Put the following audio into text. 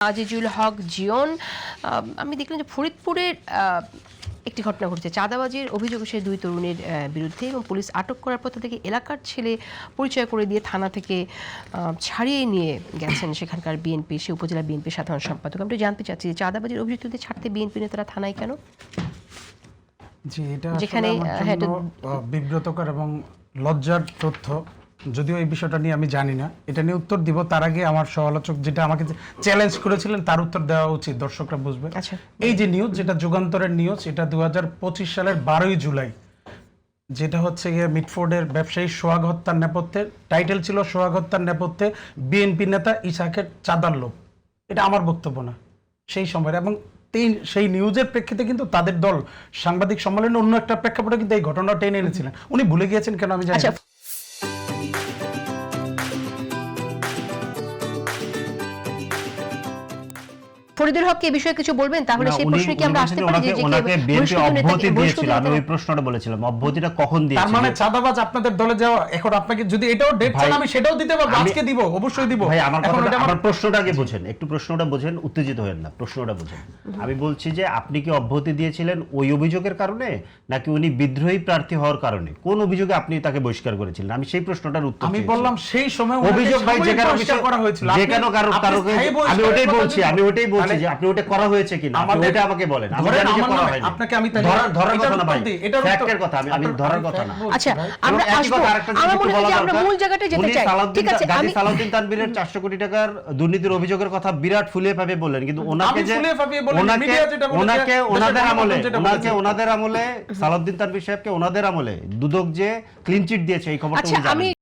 আজিজুল হক জিয়ন। আমি দেখলাম যে ফরিদপুরের একটি ঘটনা ঘটেছে, চাঁদাবাজির অভিযোগ এসে দুই তরুণের বিরুদ্ধে, এবং পুলিশ আটক করার পর তাদেরকে এলাকার ছেলে পরিচয় করে দিয়ে থানা থেকে ছাড়িয়ে নিয়ে গেছেন সেখানকার বিএনপি, সে উপজেলা বিএনপির সাধারণ সম্পাদক। আমি জানতে চাচ্ছি যে চাঁদাবাজির অভিযুক্তদের ছাড়তে বিএনপি নেতারা থানায় কেন? জি, এটা যেখানে বিব্রতকর এবং লজ্জার তথ্য। যদিও এই বিষয়টা নিয়ে আমি জানি না, এটা নিয়ে উত্তর দিব তার আগে আমার সমালোচক যেটা আমাকে চ্যালেঞ্জ করেছিলেন তার উত্তর দেওয়া উচিত, দর্শকরা বুঝবে। এই যে নিউজ, যেটা যুগান্তরের নিউজ, এটা 2025 সালের 12ই জুলাই, যেটা হচ্ছে গিয়ে মিটফোর্ডের ব্যবসায়ী সোহাগ হত্যার নেপথ্যে, টাইটেল ছিল সোহাগ হত্যার নেপথ্যে বিএনপি নেতা ইসাকের চাঁদার লোভ। এটা আমার বক্তব্য না, সেই সময়ের। এবং সেই নিউজের প্রেক্ষিতে কিন্তু তাদের দল সাংবাদিক সম্মেলনে অন্য একটা প্রেক্ষাপটে কিন্তু এই ঘটনা টেনে এনেছিলেন। উনি ভুলে গিয়েছেন কেন আমি জানি না। ফরিদুল হক এই বিষয়ে কিছু বলবেন? তাহলে সেই প্রশ্নে কি আমরা আসতে পারি যে ওনাকে বিএনপি অব্যাহতি দিয়েছিল? আমি ওই প্রশ্নটা বলেছিলাম, অব্যাহতিটা কখন দিয়েছিল? তার মানে চাঁদাবাজ আপনাদের দলে যাওয়া। এখন আপনাকে যদি এটাও ডেট চান আমি সেটাও দিতে পারবো, আজকে দিব, অবশ্যই দিব। ভাই আমার প্রশ্নটা আগে বুঝেন, একটু প্রশ্নটা বুঝেন, উত্তেজিত হবেন না, প্রশ্নটা বুঝেন। আমি বলছি যে আপনি কি অব্যাহতি দিয়েছিলেন ওই অভিযোগের কারণে, নাকি উনি বিদ্রোহী প্রার্থী হওয়ার কারণে? কোন অভিযোগে আপনি তাকে বহিষ্কার করেছিলেন? আমি সেই প্রশ্নটার উত্তর আমি বললাম সেই সময় অভিযোগ ভাই যে কারণে করা হয়েছিল, যে কেন কারণ আমি ওটাই বলছি, যে আপনি ওটা করা হয়েছে কিনা আপনি ওটা আমাকে বলেন। আমি জানি যে করা হয়নি। আপনাকে আমি ধরার কথা না ভাই, ফ্যাক্টের কথা, আমি ধরার কথা না। আচ্ছা, আমরা আসবো, আমরা মনে হয় যে আমরা মূল জায়গাতে যেতে চাই। ঠিক আছে, আমি সালাউদ্দিন তানভীরের 400 কোটি টাকার দুর্নীতির অভিযোগের কথা বিরাট ফুলিয়ে ভাবে বললেন, কিন্তু ওনাদের আমলে সালাউদ্দিন তানভীর সাহেবকে ওনাদের আমলে দুদক যে ক্লিন চিট দিয়েছে এই খবরটা উনি জানেন।